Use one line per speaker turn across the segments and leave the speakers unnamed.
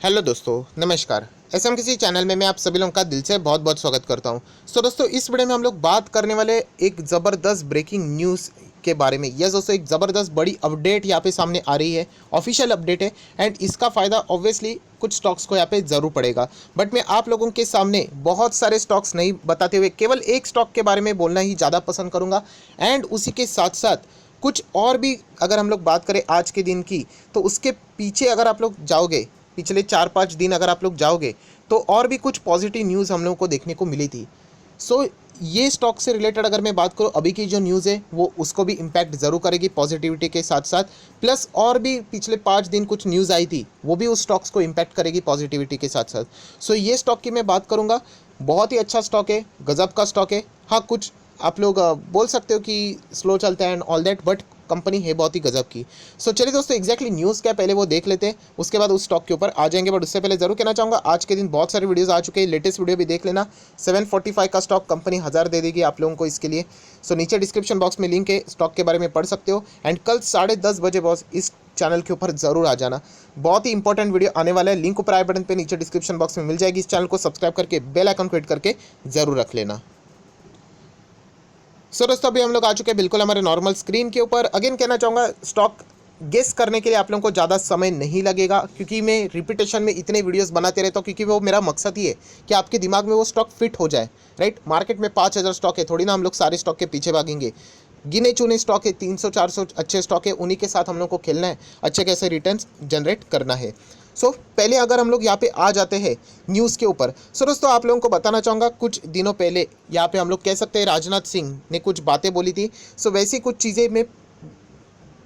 Hello दोस्तों, नमस्कार। SM किसी चैनल में मैं आप सभी लोगों का दिल से बहुत बहुत स्वागत करता हूं। दोस्तों, इस वीडियो में हम लोग बात करने वाले एक ज़बरदस्त ब्रेकिंग न्यूज़ के बारे में। यस दोस्तों, एक ज़बरदस्त बड़ी अपडेट यहाँ पे सामने आ रही है, ऑफिशियल अपडेट है। एंड इसका फ़ायदा ऑब्वियसली कुछ स्टॉक्स को यहाँ पे ज़रूर पड़ेगा। बट मैं आप लोगों के सामने बहुत सारे स्टॉक्स नहीं बताते हुए केवल एक स्टॉक के बारे में बोलना ही ज़्यादा पसंद करूँगा। एंड उसी के साथ साथ कुछ और भी अगर हम लोग बात करें आज के दिन की, तो उसके पीछे अगर आप लोग जाओगे, पिछले 4-5 दिन अगर आप लोग जाओगे, तो और भी कुछ पॉजिटिव न्यूज़ हम लोगों को देखने को मिली थी। ये स्टॉक से रिलेटेड अगर मैं बात करूँ, अभी की जो न्यूज़ है वो उसको भी इम्पैक्ट ज़रूर करेगी पॉजिटिविटी के साथ साथ। प्लस और भी पिछले 5 दिन कुछ न्यूज़ आई थी, वो भी उस स्टॉक्स को इम्पैक्ट करेगी पॉजिटिविटी के साथ साथ। ये स्टॉक की मैं बात करूँगा, बहुत ही अच्छा स्टॉक है, गज़ब का स्टॉक है। हाँ, कुछ आप लोग बोल सकते हो कि स्लो चलता है and all that, but company है बहुत ही गजब की। चलिए दोस्तों, एग्जैक्टली न्यूज़ क्या पहले वो देख लेते हैं, उसके बाद उस स्टॉक के ऊपर आ जाएंगे। बट उससे पहले जरूर कहना चाहूँगा, आज के दिन बहुत सारे वीडियोस आ चुके हैं, लेटेस्ट वीडियो भी देख लेना। 745 का स्टॉक कंपनी 1000 दे देगी आप लोगों को इसके लिए। नीचे डिस्क्रिप्शन बॉक्स में लिंक है, स्टॉक के बारे में पढ़ सकते हो। एंड कल 10:30 बजे बॉस इस चैनल के ऊपर जरूर आ जाना, बहुत ही इंपॉर्टेंट वीडियो आने वाला है। लिंक ऊपर आई बटन पे नीचे डिस्क्रिप्शन बॉक्स में मिल जाएगी। इस चैनल को सब्सक्राइब करके बेल आइकन को हिट करके जरूर रख लेना। दोस्तों, अभी हम लोग आ चुके हैं बिल्कुल हमारे नॉर्मल स्क्रीन के ऊपर। अगेन कहना चाहूँगा, स्टॉक गेस करने के लिए आप लोगों को ज़्यादा समय नहीं लगेगा, क्योंकि मैं रिपीटेशन में इतने वीडियोस बनाते रहता हूँ, क्योंकि वो मेरा मकसद ही है कि आपके दिमाग में वो स्टॉक फिट हो जाए। राइट, मार्केट में 5000 स्टॉक है, थोड़ी ना हम लोग सारे स्टॉक के पीछे भागेंगे। गिने चुने स्टॉक है, 300-400 अच्छे स्टॉक है, उन्हीं के साथ हम लोग को खेलना है, अच्छे कैसे रिटर्न्स जनरेट करना है। पहले अगर हम लोग यहाँ पे आ जाते हैं न्यूज़ के ऊपर। दोस्तों, आप लोगों को बताना चाहूँगा, कुछ दिनों पहले यहाँ पे हम लोग कह सकते हैं राजनाथ सिंह ने कुछ बातें बोली थी। वैसी कुछ चीज़ें मैं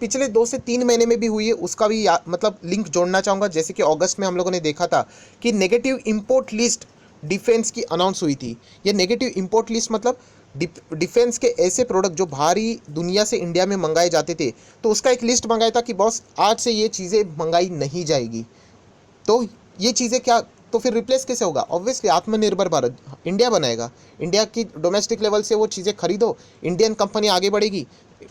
पिछले 2 से 3 महीने में भी हुई है, उसका भी मतलब लिंक जोड़ना चाहूँगा। जैसे कि अगस्त में हम लोगों ने देखा था कि नेगेटिव इंपोर्ट लिस्ट डिफेंस की अनाउंस हुई थी। ये नेगेटिव इंपोर्ट लिस्ट मतलब डिफेंस के ऐसे प्रोडक्ट जो बाहरी दुनिया से इंडिया में मंगाए जाते थे, तो उसका एक लिस्ट मंगाया था कि बॉस आज से ये चीज़ें मंगाई नहीं जाएगी। तो ये चीज़ें क्या, तो फिर रिप्लेस कैसे होगा? ऑब्वियसली आत्मनिर्भर भारत इंडिया बनाएगा। इंडिया की डोमेस्टिक लेवल से वो चीज़ें खरीदो, इंडियन कंपनी आगे बढ़ेगी,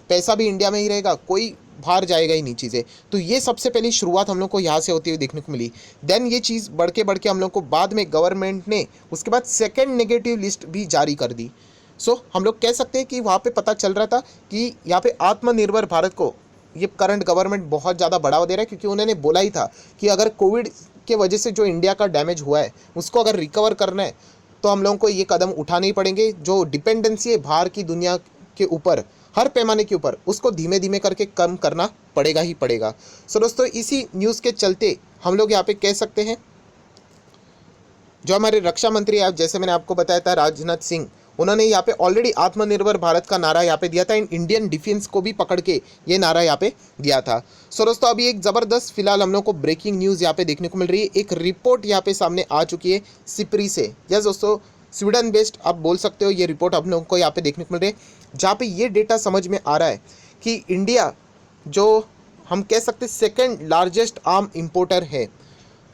पैसा भी इंडिया में ही रहेगा, कोई बाहर जाएगा ही नहीं चीज़ें। तो ये सबसे पहली शुरुआत हम लोग को यहाँ से होती हुई देखने को मिली। देन ये चीज़ बढ़ के हम लोग को बाद में गवर्नमेंट ने उसके बाद सेकेंड नेगेटिव लिस्ट भी जारी कर दी। हम लोग कह सकते हैं कि वहाँ पे पता चल रहा था कि यहाँ पे आत्मनिर्भर भारत को ये करंट गवर्नमेंट बहुत ज़्यादा बढ़ावा दे रहा है, क्योंकि उन्होंने बोला ही था कि अगर कोविड के वजह से जो इंडिया का डैमेज हुआ है उसको अगर रिकवर करना है, तो हम लोगों को ये कदम उठाने ही पड़ेंगे। जो डिपेंडेंसी है बाहर की दुनिया के ऊपर, हर पैमाने के ऊपर, उसको धीमे धीमे करके कम करना पड़ेगा ही पड़ेगा। दोस्तों, इसी न्यूज़ के चलते हम लोग यहाँ पे कह सकते हैं, जो हमारे रक्षा मंत्री है, जैसे मैंने आपको बताया था राजनाथ सिंह, उन्होंने यहाँ पे ऑलरेडी आत्मनिर्भर भारत का नारा यहाँ पे दिया था। इंडियन डिफेंस को भी पकड़ के ये नारा यहाँ पे दिया था। दोस्तों, अभी एक ज़बरदस्त फिलहाल हम लोग को ब्रेकिंग न्यूज़ यहाँ पे देखने को मिल रही है। एक रिपोर्ट यहाँ पे सामने आ चुकी है सिप्री से। यस दोस्तों, स्वीडन बेस्ड आप बोल सकते हो, ये रिपोर्ट हम लोग को यहाँ पे देखने को मिल रही है, जहाँ पे ये डेटा समझ में आ रहा है कि इंडिया, जो हम कह सकते हैं सेकेंड लार्जेस्ट आर्म इम्पोर्टर है।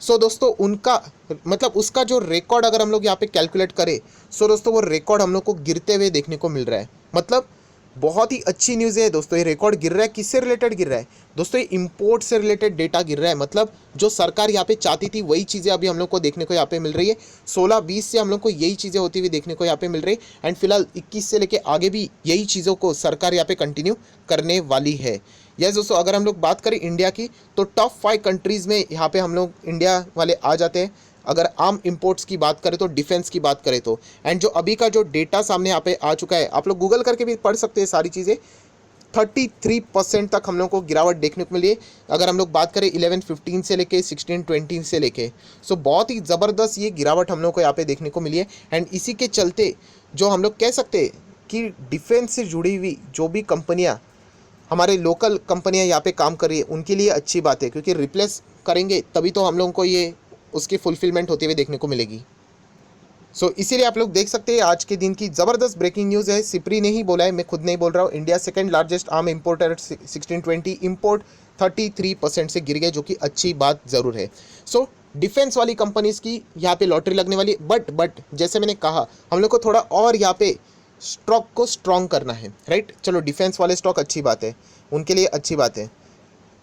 दोस्तों, उनका मतलब उसका जो रिकॉर्ड अगर हम लोग यहाँ पे कैलकुलेट करें, दोस्तों वो रिकॉर्ड हम लोग को गिरते हुए देखने को मिल रहा है। मतलब बहुत ही अच्छी न्यूज़ है दोस्तों। ये रिकॉर्ड गिर रहा है, किससे रिलेटेड गिर रहा है दोस्तों? ये इंपोर्ट से रिलेटेड डेटा गिर रहा है। मतलब जो सरकार यहाँ पे चाहती थी वही चीज़ें अभी हम लोग को देखने को यहाँ पे मिल रही है। 16-20 से हम लोग को यही चीज़ें होती हुई देखने को यहाँ पे मिल रही है। एंड फिलहाल 21 से लेके आगे भी यही चीज़ों को सरकार यहाँ पे कंटिन्यू करने वाली है। यस दोस्तों, अगर हम लोग बात करें इंडिया की, तो टॉप 5 कंट्रीज़ में यहाँ पे हम लोग इंडिया वाले आ जाते हैं। अगर आर्म इंपोर्ट्स की बात करें तो, डिफेंस की बात करें तो। एंड जो अभी का जो डेटा सामने यहाँ पे आ चुका है, आप लोग गूगल करके भी पढ़ सकते हैं सारी चीज़ें। 33% तक हम लोग को गिरावट देखने को मिली है। अगर हम लोग बात करें 11-15 से लेके 16-20 से लेके, बहुत ही ज़बरदस्त ये गिरावट हम लोग को यहाँ पे देखने को मिली है। एंड इसी के चलते जो हम लोग कह सकते हैं कि डिफेंस से जुड़ी हुई जो भी कंपनियाँ, हमारे लोकल कंपनियां यहाँ पे काम कर रही है, उनके लिए अच्छी बात है, क्योंकि रिप्लेस करेंगे तभी तो हम लोगों को ये उसकी फुलफिलमेंट होते हुए देखने को मिलेगी। इसीलिए आप लोग देख सकते हैं आज के दिन की ज़बरदस्त ब्रेकिंग न्यूज़ है। सिप्री ने ही बोला है, मैं खुद नहीं बोल रहा हूँ। India second largest arm importer 1620, import 33% से गिर गए, जो कि अच्छी बात ज़रूर है। डिफेंस वाली कंपनीज़ की यहाँ पे लॉटरी लगने वाली है। बट जैसे मैंने कहा, हम लोग को थोड़ा और यहाँ पे स्टॉक को स्ट्रॉन्ग करना है। राइट, चलो डिफेंस वाले स्टॉक अच्छी बात है, उनके लिए अच्छी बात है।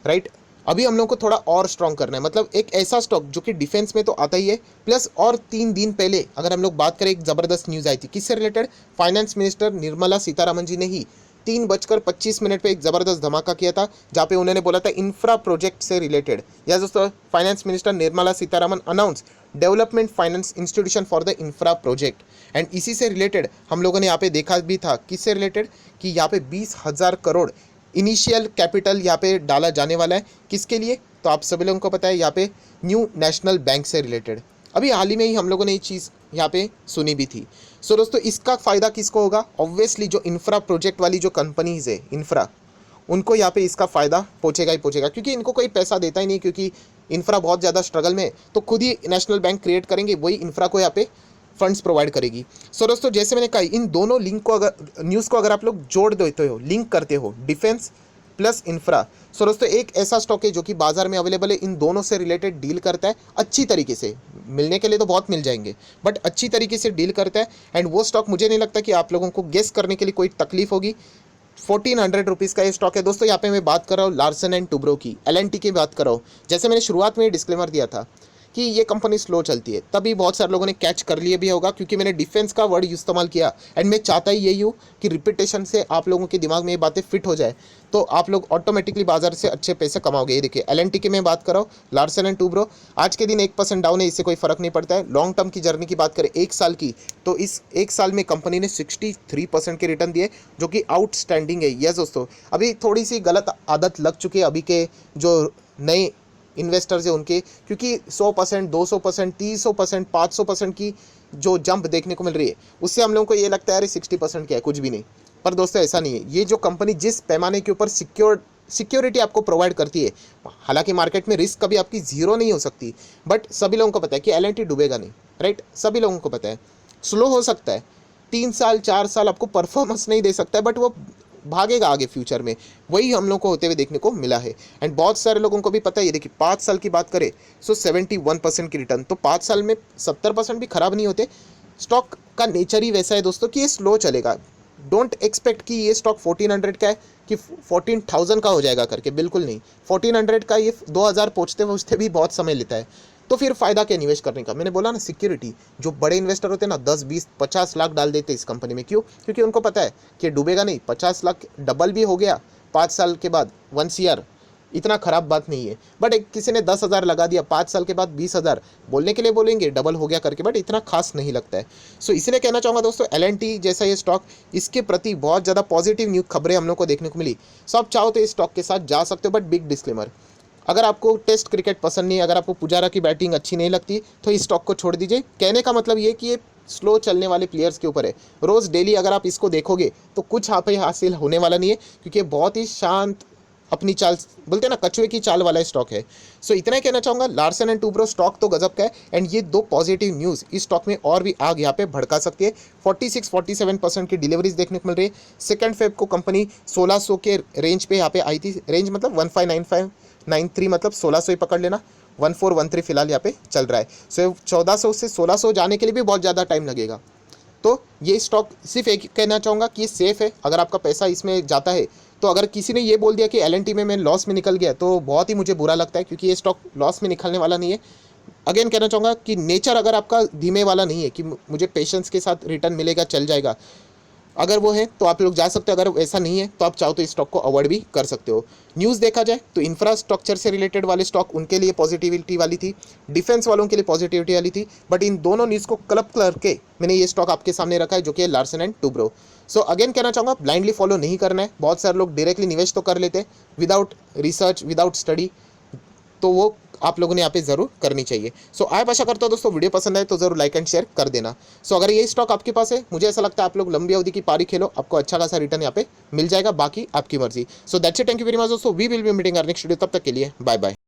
राइट, अभी हम लोग को थोड़ा और स्ट्रॉन्ग करना है, मतलब एक ऐसा स्टॉक जो कि डिफेंस में तो आता ही है, प्लस और 3 दिन पहले अगर हम लोग बात करें, एक ज़बरदस्त न्यूज़ आई थी किससे related, finance minister Nirmala Sitharaman ji ने ही 3:25 पे एक ज़बरदस्त धमाका किया था, जहाँ पे उन्होंने बोला था इंफ्रा प्रोजेक्ट से रिलेटेड। या दोस्तों, finance minister Nirmala Sitharaman announce development finance institution for the infra project. And इसी से रिलेटेड हम लोगों ने यहाँ पे देखा भी था, किससे रिलेटेड, कि यहाँ पे 20,000 करोड़ इनिशियल कैपिटल यहाँ पे डाला जाने वाला है। किसके लिए, तो आप सभी लोगों को पता है, यहाँ पे न्यू नेशनल बैंक से रिलेटेड। अभी हाल ही में ही हम लोगों ने ये चीज़ यहाँ पे सुनी भी थी। सो दोस्तों, इसका फ़ायदा किसको होगा, ऑब्वियसली जो इंफ्रा प्रोजेक्ट वाली जो कंपनीज है इंफ्रा, उनको यहाँ पे इसका फ़ायदा पहुँचेगा ही पहुँचेगा, क्योंकि इनको कोई पैसा देता ही नहीं, क्योंकि इंफ्रा बहुत ज़्यादा स्ट्रगल में है, तो खुद ही नेशनल बैंक क्रिएट करेंगे, वही इंफ्रा को यहाँ पे फंड्स प्रोवाइड करेगी। सो दोस्तों, जैसे मैंने कहा, इन दोनों लिंक को अगर न्यूज़ को अगर आप लोग जोड़ देते हो, लिंक करते हो, डिफेंस प्लस इंफ्रा, सो दोस्तों एक ऐसा स्टॉक है जो कि बाजार में अवेलेबल है, इन दोनों से रिलेटेड डील करता है अच्छी तरीके से। मिलने के लिए तो बहुत मिल जाएंगे, बट अच्छी तरीके से डील करता है। एंड वो स्टॉक मुझे नहीं लगता कि आप लोगों को गेस करने के लिए कोई तकलीफ होगी। 1400 रुपीज़ का ये स्टॉक है दोस्तों। यहाँ पे मैं बात कर रहा हूँ लार्सन एंड टुब्रो की, LNT की बात कर रहा हूँ। जैसे मैंने शुरुआत में डिस्क्लेमर दिया था कि ये कंपनी स्लो चलती है, तभी बहुत सारे लोगों ने कैच कर लिया भी होगा, क्योंकि मैंने डिफेंस का वर्ड इस्तेमाल किया। एंड मैं चाहता ही यही हूँ कि रिपीटेशन से आप लोगों के दिमाग में ये बातें फिट हो जाए, तो आप लोग ऑटोमेटिकली बाजार से अच्छे पैसे कमाओगे। ये देखिए, LNT की मैं बात कर रहा हूँ, लार्सन एंड टुब्रो, आज के दिन 1% डाउन है, इससे कोई फर्क नहीं पड़ता है। लॉन्ग टर्म की जर्नी की बात करें 1 साल की, तो इस 1 साल में कंपनी ने 63% के रिटर्न दिए, जो कि आउटस्टैंडिंग है। यस दोस्तों, अभी थोड़ी सी गलत आदत लग चुकी है अभी के जो नए इन्वेस्टर्स है उनके, क्योंकि 100%, 200%, 300%, 500% की जो जंप देखने को मिल रही है, उससे हम लोगों को ये लगता है अरे 60% क्या है, कुछ भी नहीं। पर दोस्तों ऐसा नहीं है। ये जो कंपनी जिस पैमाने के ऊपर सिक्योरिटी आपको प्रोवाइड करती है, हालांकि मार्केट में रिस्क कभी आपकी जीरो नहीं हो सकती, बट सभी लोगों को पता है कि LNT डूबेगा नहीं, राइट। सभी लोगों को पता है स्लो हो सकता है, 3 साल 4 साल आपको परफॉर्मेंस नहीं दे सकता है, बट वो भागेगा आगे फ्यूचर में। वही हम लोग को होते हुए देखने को मिला है। एंड बहुत सारे लोगों को भी पता है, ये देखिए 5 साल की बात करें, सो 71% की रिटर्न, तो 5 साल में 70% भी खराब नहीं होते। स्टॉक का नेचर ही वैसा है दोस्तों कि ये स्लो चलेगा। डोंट एक्सपेक्ट कि ये स्टॉक 1400 का है कि 14,000 का हो जाएगा करके, बिल्कुल नहीं। 1400 का ये 2000 पहुँचते पहुँचते भी बहुत समय लेता है। तो फिर फ़ायदा क्या निवेश करने का, मैंने बोला ना, सिक्योरिटी। जो बड़े इन्वेस्टर होते हैं ना, 10, 20, 50 लाख डाल देते इस कंपनी में। क्यों, क्योंकि उनको पता है कि डूबेगा नहीं। 50 लाख डबल भी हो गया 5 साल के बाद, 1 ईयर, इतना ख़राब बात नहीं है। बट एक किसी ने 10,000 लगा दिया, 5 साल के बाद 20,000, बोलने के लिए बोलेंगे डबल हो गया करके, बट इतना खास नहीं लगता है। सो इसलिए कहना चाहूँगा दोस्तों, LNT जैसा ये स्टॉक, इसके प्रति बहुत ज़्यादा पॉजिटिव न्यूज़ खबरें हम लोग को देखने को मिली। सो आप चाहो तो इस स्टॉक के साथ जा सकते हो, बट बिग डिस्क्लेमर, अगर आपको टेस्ट क्रिकेट पसंद नहीं है, अगर आपको पुजारा की बैटिंग अच्छी नहीं लगती, तो इस स्टॉक को छोड़ दीजिए। कहने का मतलब ये कि ये स्लो चलने वाले प्लेयर्स के ऊपर है। रोज़ डेली अगर आप इसको देखोगे तो कुछ आप ही हासिल होने वाला नहीं है, क्योंकि ये बहुत ही शांत अपनी चाल, बोलते हैं ना, कछुए की चाल वाला स्टॉक है। सो इतना ही कहना चाहूँगा, लार्सन एंड टुब्रो स्टॉक तो गजब का है। एंड ये 2 पॉजिटिव न्यूज़ इस स्टॉक में और भी आग यहाँ पे भड़का सकती है। 46-47% की डिलीवरीज देखने को मिल रही है। 2 फेब को कंपनी 1600 के रेंज पे यहाँ पे आई थी। रेंज मतलब 159593, मतलब 1600 ही पकड़ लेना। 1413 फिलहाल यहाँ पे चल रहा है। सो 1400 से 1600 जाने के लिए भी बहुत ज़्यादा टाइम लगेगा। तो ये स्टॉक सिर्फ एक कहना चाहूँगा कि ये सेफ़ है अगर आपका पैसा इसमें जाता है। तो अगर किसी ने ये बोल दिया कि LNT में मैं लॉस में निकल गया, तो बहुत ही मुझे बुरा लगता है, क्योंकि ये स्टॉक लॉस में निकलने वाला नहीं है। अगेन कहना चाहूँगा कि नेचर अगर आपका धीमे वाला नहीं है कि मुझे पेशेंस के साथ रिटर्न मिलेगा, चल जाएगा, अगर वो है तो आप लोग जा सकते हो। अगर ऐसा नहीं है तो आप चाहो तो इस स्टॉक को अवॉइड भी कर सकते हो। न्यूज़ देखा जाए तो इंफ्रास्ट्रक्चर से रिलेटेड वाले स्टॉक, उनके लिए पॉजिटिविटी वाली थी, डिफेंस वालों के लिए पॉजिटिविटी वाली थी, बट इन दोनों न्यूज़ को क्लब करके मैंने ये स्टॉक आपके सामने रखा है, जो कि है Larsen and Toubro. So again कहना चाहूँगा, ब्लाइंडली फॉलो नहीं करना है। बहुत सारे लोग डायरेक्टली निवेश तो कर लेते हैं विदाउट रिसर्च, विदाउट स्टडी, तो वो आप लोगों ने यहाँ पे ज़रूर करनी चाहिए। सो आप आशा करता हूँ दोस्तों वीडियो पसंद आए तो ज़रूर लाइक एंड शेयर कर देना। सो अगर ये स्टॉक आपके पास है, मुझे ऐसा लगता है आप लोग लंबी अवधि की पारी खेलो, आपको अच्छा खासा रिटर्न यहाँ पे मिल जाएगा, बाकी आपकी मर्जी। So that's it, thank you very much दोस्तों, we will be meeting our next video, तब तक के लिए बाय बाय।